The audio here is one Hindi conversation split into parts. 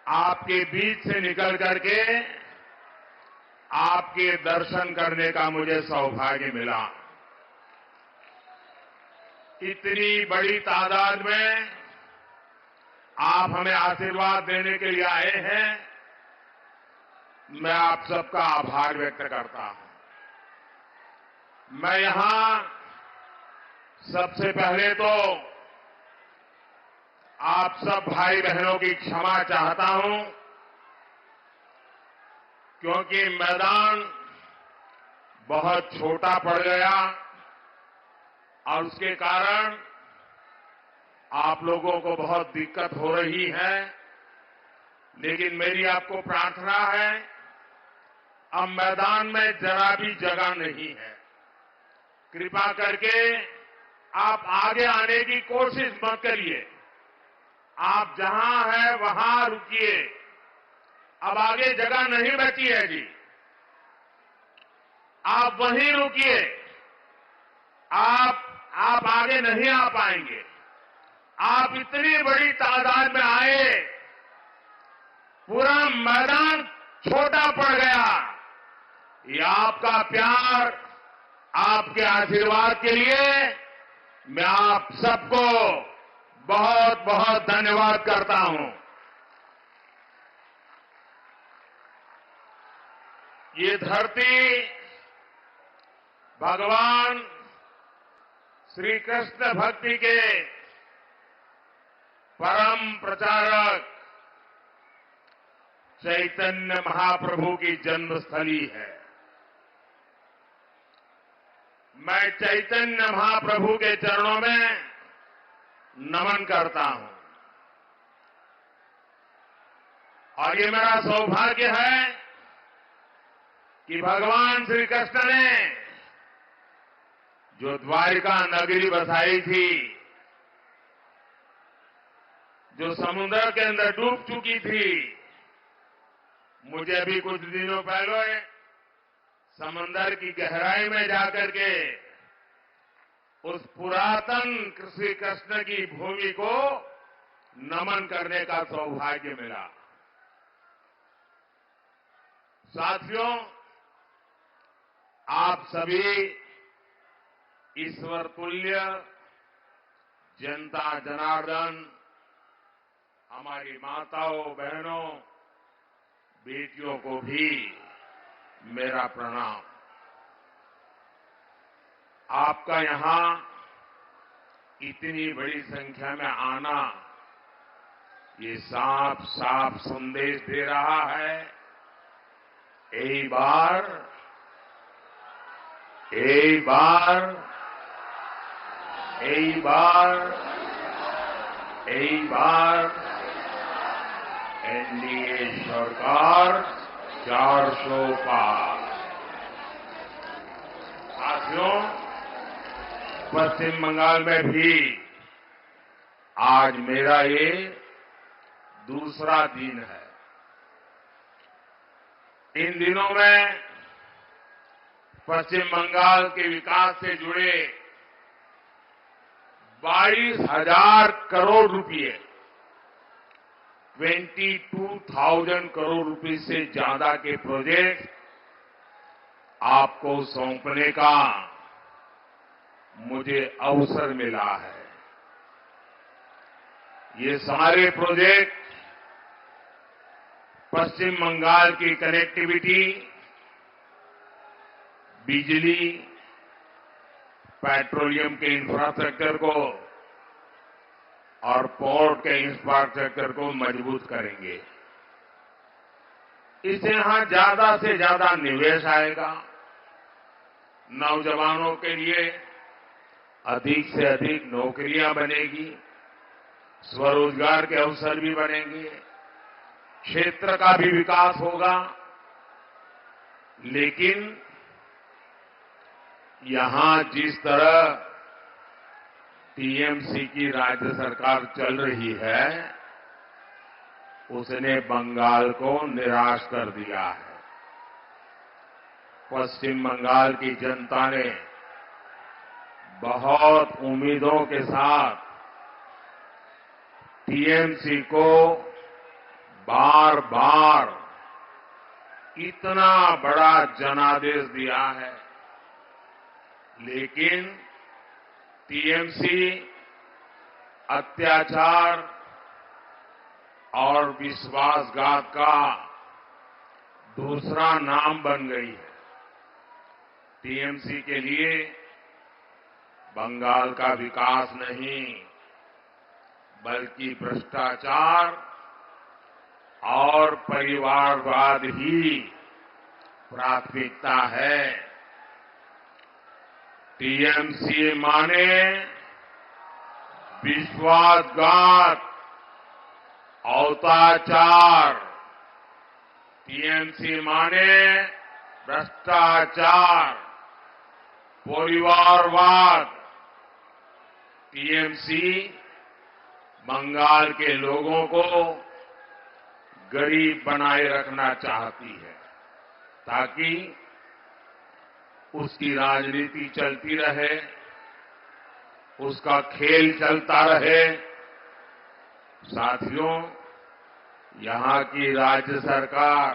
आपके बीच से निकल करके आपके दर्शन करने का मुझे सौभाग्य मिला। इतनी बड़ी तादाद में आप हमें आशीर्वाद देने के लिए आए हैं, मैं आप सबका आभार व्यक्त करता हूं। मैं यहां सबसे पहले तो आप सब भाई बहनों की क्षमा चाहता हूं, क्योंकि मैदान बहुत छोटा पड़ गया और उसके कारण आप लोगों को बहुत दिक्कत हो रही है। लेकिन मेरी आपको प्रार्थना है, अब मैदान में जरा भी जगह नहीं है। कृपा करके आप आगे आने की कोशिश मत करिए। आप जहां हैं वहां रुकिए। अब आगे जगह नहीं बची है जी, आप वहीं रुकिए। आप आगे नहीं आ पाएंगे। आप इतनी बड़ी तादाद में आए, पूरा मैदान छोटा पड़ गया। ये आपका प्यार, आपके आशीर्वाद के लिए मैं आप सबको बहुत बहुत धन्यवाद करता हूं। ये धरती भगवान श्री कृष्ण भक्ति के परम प्रचारक चैतन्य महाप्रभु की जन्मस्थली है। मैं चैतन्य महाप्रभु के चरणों में नमन करता हूं और ये मेरा सौभाग्य है कि भगवान श्री कृष्ण ने जो द्वारिका नगरी बसाई थी, जो समुद्र के अंदर डूब चुकी थी, मुझे अभी कुछ दिनों पहले समंदर की गहराई में जाकर के उस पुरातन श्री कृष्ण की भूमि को नमन करने का सौभाग्य मिला। साथियों, आप सभी ईश्वर तुल्य जनता जनार्दन, हमारी माताओं बहनों बेटियों को भी मेरा प्रणाम। आपका यहां इतनी बड़ी संख्या में आना ये साफ साफ संदेश दे रहा है, एक बार एनडीए सरकार 400 पार। साथियों, पश्चिम बंगाल में भी आज मेरा ये दूसरा दिन है। इन दिनों में पश्चिम बंगाल के विकास से जुड़े 22,000 करोड़ रुपए, 22,000 करोड़ रुपए से ज्यादा के प्रोजेक्ट आपको सौंपने का मुझे अवसर मिला है। ये सारे प्रोजेक्ट पश्चिम बंगाल की कनेक्टिविटी, बिजली, पेट्रोलियम के इंफ्रास्ट्रक्चर को और पोर्ट के इंफ्रास्ट्रक्चर को मजबूत करेंगे। इससे यहां ज्यादा से ज्यादा निवेश आएगा। नौजवानों के लिए अधिक से अधिक नौकरियां बनेगी, स्वरोजगार के अवसर भी बनेंगे, क्षेत्र का भी विकास होगा। लेकिन यहां जिस तरह टीएमसी की राज्य सरकार चल रही है, उसने बंगाल को निराश कर दिया है। पश्चिम बंगाल की जनता ने बहुत उम्मीदों के साथ टीएमसी को बार बार बार इतना बड़ा जनादेश दिया है, लेकिन टीएमसी अत्याचार और विश्वासघात का दूसरा नाम बन गई है। टीएमसी के लिए बंगाल का विकास नहीं, बल्कि भ्रष्टाचार और परिवारवाद ही प्राथमिकता है। टीएमसी माने विश्वासघात, औताचार, टीएमसी माने भ्रष्टाचार, परिवारवाद। टीएमसी बंगाल के लोगों को गरीब बनाए रखना चाहती है, ताकि उसकी राजनीति चलती रहे, उसका खेल चलता रहे। साथियों, यहां की राज्य सरकार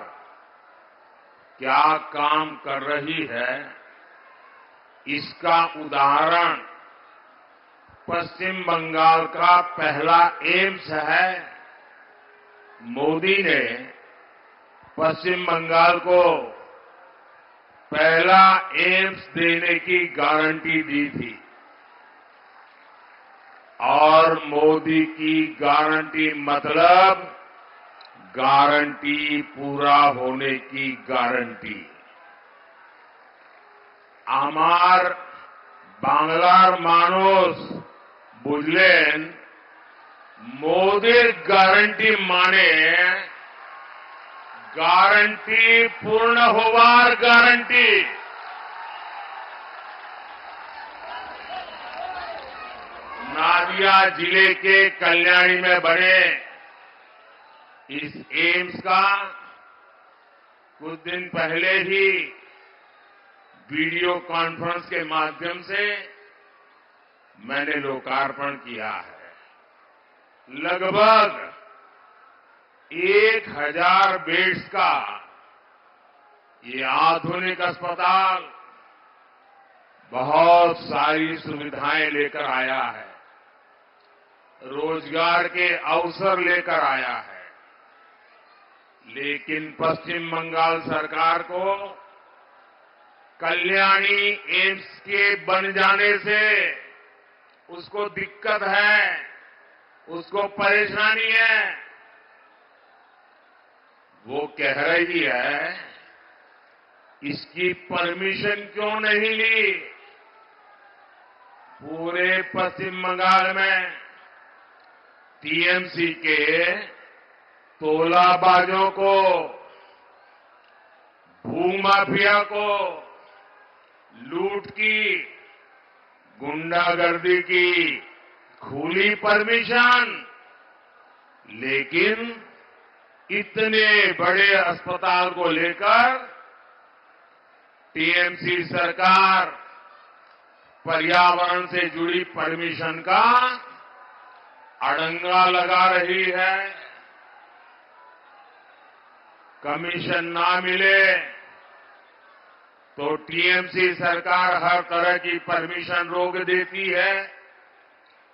क्या काम कर रही है, इसका उदाहरण पश्चिम बंगाल का पहला एम्स है। मोदी ने पश्चिम बंगाल को पहला एम्स देने की गारंटी दी थी, और मोदी की गारंटी मतलब गारंटी पूरा होने की गारंटी। আমার বাংলার মানুষ বুঝলেন, মোদির গ্যারান্টি মানে গ্যারান্টি পূর্ণ হওয়ার গ্যারান্টি। नादिया जिले के कल्याणी में बने इस एम्स का कुछ दिन पहले ही वीडियो कॉन्फ्रेंस के माध्यम से मैंने लोकार्पण किया है। लगभग 1000 बेड्स का ये आधुनिक अस्पताल बहुत सारी सुविधाएं लेकर आया है, रोजगार के अवसर लेकर आया है। लेकिन पश्चिम बंगाल सरकार को कल्याणी एम्स के बन जाने से उसको दिक्कत है, उसको परेशानी है। वो कह रही है, इसकी परमिशन क्यों नहीं ली? पूरे पश्चिम बंगाल में टीएमसी के तोलाबाजों को, भूमाफिया को, लूट की, गुंडागर्दी की खुली परमिशन, लेकिन इतने बड़े अस्पताल को लेकर टीएमसी सरकार पर्यावरण से जुड़ी परमिशन का अड़ंगा लगा रही है। कमीशन ना मिले तो टीएमसी सरकार हर तरह की परमिशन रोक देती है।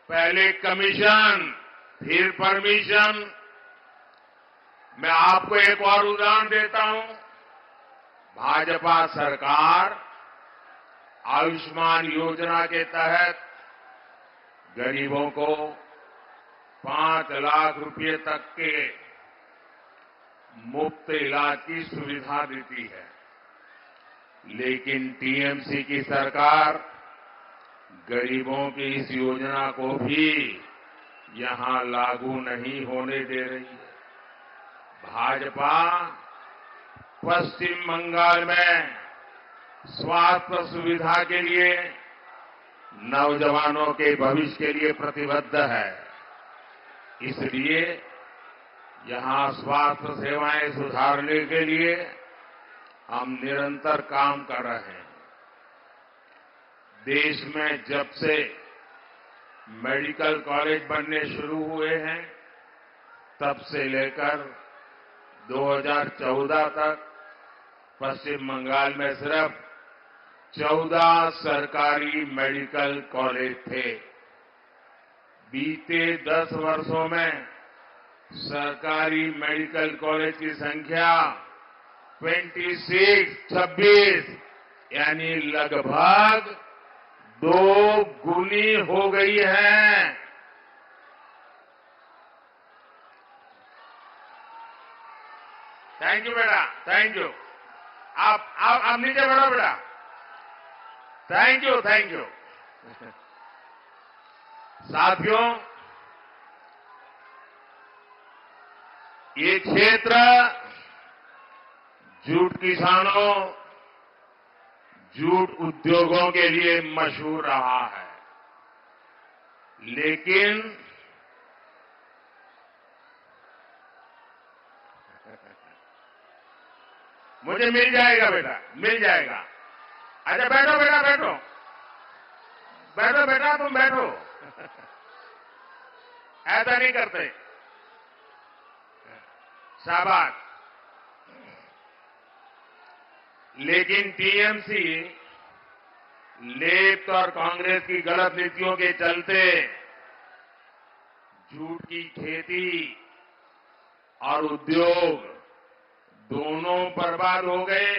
पहले कमीशन, फिर परमिशन। मैं आपको एक और उदाहरण देता हूं। भाजपा सरकार आयुष्मान योजना के तहत गरीबों को 5 लाख रुपए तक के मुफ्त इलाज की सुविधा देती है, लेकिन टीएमसी की सरकार गरीबों की इस योजना को भी यहां लागू नहीं होने दे रही है। भाजपा पश्चिम बंगाल में स्वास्थ्य सुविधा के लिए, नौजवानों के भविष्य के लिए प्रतिबद्ध है। इसलिए यहां स्वास्थ्य सेवाएं सुधारने के लिए हम निरंतर काम कर रहे हैं। देश में जब से मेडिकल कॉलेज बनने शुरू हुए हैं, तब से लेकर 2014 तक पश्चिम बंगाल में सिर्फ 14 सरकारी मेडिकल कॉलेज थे। बीते 10 वर्षों में सरकारी मेडिकल कॉलेज की संख्या 26 यानी लगभग 2 गुनी हो गई है। थैंक यू बेटा, थैंक यू। आप नीचे बैठो बेटा। Thank you, thank you. साथियों, ये क्षेत्र जूट किसानों, जूट उद्योगों के लिए मशहूर रहा है, लेकिन मुझे मिल जाएगा बेटा, मिल जाएगा। अच्छा बैठो बेटा, बैठो बैठो बेटा, तुम बैठो। ऐसा नहीं करते। शाबाश। लेकिन टीएमसी लेफ्ट और कांग्रेस की गलत नीतियों के चलते जूट की खेती और उद्योग दोनों बर्बाद हो गए।